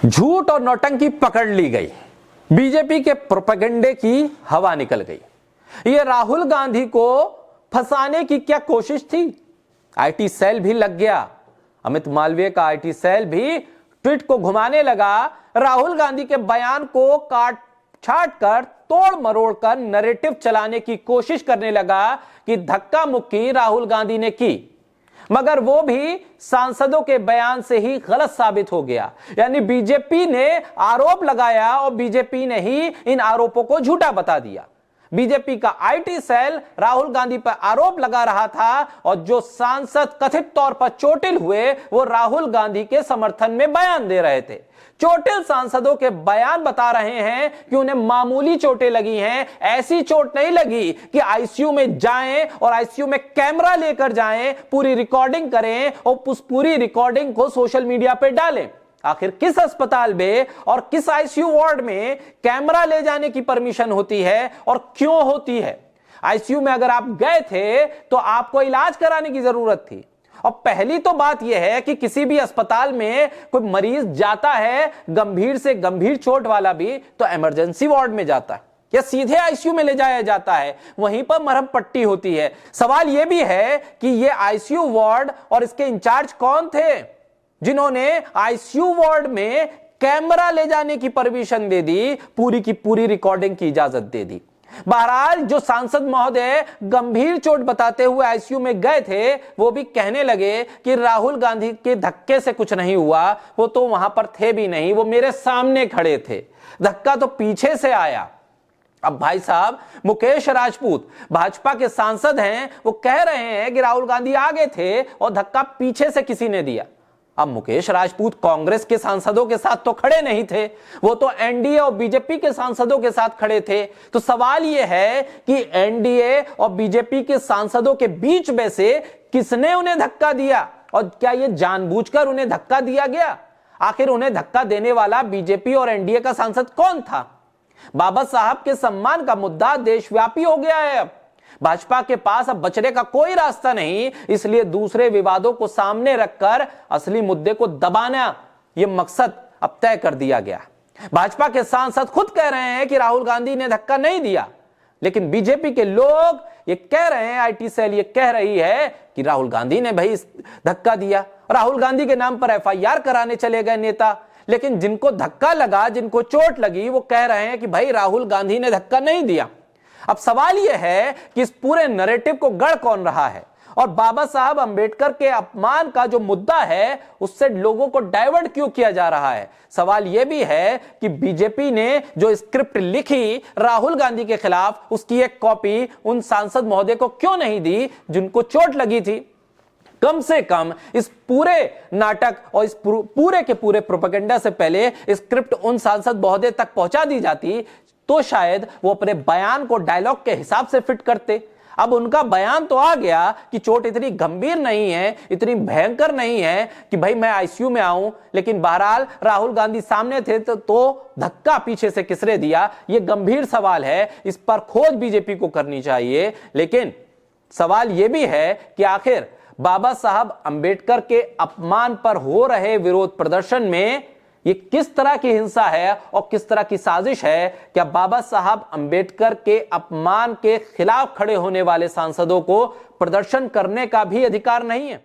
झूठ और नौटंकी पकड़ ली गई, बीजेपी के प्रोपेगेंडे की हवा निकल गई। ये राहुल गांधी को फंसाने की क्या कोशिश थी? आईटी सेल भी लग गया। अमित मालवीय का आईटी सेल भी ट्वीट को घुमाने लगा, राहुल गांधी के बयान को काट छाट कर तोड़ मरोड़ कर नैरेटिव चलाने की कोशिश करने लगा कि धक्का मुक्की राहुल गांधी ने की, मगर वो भी सांसदों के बयान से ही गलत साबित हो गया। यानी बीजेपी ने आरोप लगाया और बीजेपी ने ही इन आरोपों को झूठा बता दिया। बीजेपी का आईटी सेल राहुल गांधी पर आरोप लगा रहा था और जो सांसद कथित तौर पर चोटिल हुए वो राहुल गांधी के समर्थन में बयान दे रहे थे। चोटिल सांसदों के बयान बता रहे हैं कि उन्हें मामूली चोटें लगी हैं, ऐसी चोट नहीं लगी कि आईसीयू में जाएं और आईसीयू में कैमरा लेकर जाएं, पूरी रिकॉर्डिंग करें और उस पूरी रिकॉर्डिंग को सोशल मीडिया पर डालें। आखिर किस अस्पताल में और किस आईसीयू वार्ड में कैमरा ले जाने की परमिशन होती है और क्यों होती है? आईसीयू में अगर आप गए थे तो आपको इलाज कराने की जरूरत थी। और पहली तो बात यह है कि किसी भी अस्पताल में कोई मरीज जाता है गंभीर से गंभीर चोट वाला भी तो इमरजेंसी वार्ड में जाता है या सीधे आईसीयू में ले जाया जाता है, वहीं पर मरहम पट्टी होती है। सवाल यह भी है कि यह आईसीयू वार्ड और इसके इंचार्ज कौन थे जिन्होंने आईसीयू वार्ड में कैमरा ले जाने की परमिशन दे दी, पूरी की पूरी रिकॉर्डिंग की इजाजत दे दी। बहरहाल जो सांसद महोदय गंभीर चोट बताते हुए आईसीयू में गए थे वो भी कहने लगे कि राहुल गांधी के धक्के से कुछ नहीं हुआ, वो तो वहां पर थे भी नहीं, वो मेरे सामने खड़े थे, धक्का तो पीछे से आया। अब भाई साहब मुकेश राजपूत भाजपा के सांसद हैं, वो कह रहे हैं कि राहुल गांधी आगे थे और धक्का पीछे से किसी ने दिया। अब मुकेश राजपूत कांग्रेस के सांसदों के साथ तो खड़े नहीं थे, वो तो एनडीए और बीजेपी के सांसदों के साथ खड़े थे। तो सवाल यह है कि एनडीए और बीजेपी के सांसदों के बीच में से किसने उन्हें धक्का दिया और क्या यह जानबूझकर उन्हें धक्का दिया गया? आखिर उन्हें धक्का देने वाला बीजेपी और एनडीए का सांसद कौन था? बाबा साहब के सम्मान का मुद्दा देशव्यापी हो गया है। अब भाजपा के पास अब बचने का कोई रास्ता नहीं, इसलिए दूसरे विवादों को सामने रखकर असली मुद्दे को दबाना यह मकसद अब तय कर दिया गया। भाजपा के सांसद खुद कह रहे हैं कि राहुल गांधी ने धक्का नहीं दिया, लेकिन बीजेपी के लोग ये कह रहे हैं, आईटी सेल ये कह रही है कि राहुल गांधी ने भाई धक्का दिया। राहुल गांधी के नाम पर एफआईआर कराने चले गए नेता, लेकिन जिनको धक्का लगा, जिनको चोट लगी, वो कह रहे हैं कि भाई राहुल गांधी ने धक्का नहीं दिया। अब सवाल यह है कि इस पूरे नैरेटिव को गढ़ कौन रहा है और बाबा साहब अंबेडकर के अपमान का जो मुद्दा है उससे लोगों को डाइवर्ट क्यों किया जा रहा है? सवाल यह भी है कि बीजेपी ने जो स्क्रिप्ट लिखी राहुल गांधी के खिलाफ, उसकी एक कॉपी उन सांसद महोदय को क्यों नहीं दी जिनको चोट लगी थी? कम से कम इस पूरे नाटक और इस पूरे के पूरे प्रोपेगेंडा से पहले स्क्रिप्ट उन सांसद महोदय तक पहुंचा दी जाती तो शायद वो अपने बयान को डायलॉग के हिसाब से फिट करते। अब उनका बयान तो आ गया कि चोट इतनी गंभीर नहीं है, इतनी भयंकर नहीं है कि भाई मैं आईसीयू में आऊं, लेकिन बहरहाल राहुल गांधी सामने थे तो धक्का पीछे से किसने दिया? ये गंभीर सवाल है, इस पर खोज बीजेपी को करनी चाहिए। लेकिन सवाल यह भी है कि आखिर बाबा साहब अंबेडकर के अपमान पर हो रहे विरोध प्रदर्शन में ये किस तरह की हिंसा है और किस तरह की साजिश है? क्या बाबा साहब अंबेडकर के अपमान के खिलाफ खड़े होने वाले सांसदों को प्रदर्शन करने का भी अधिकार नहीं है?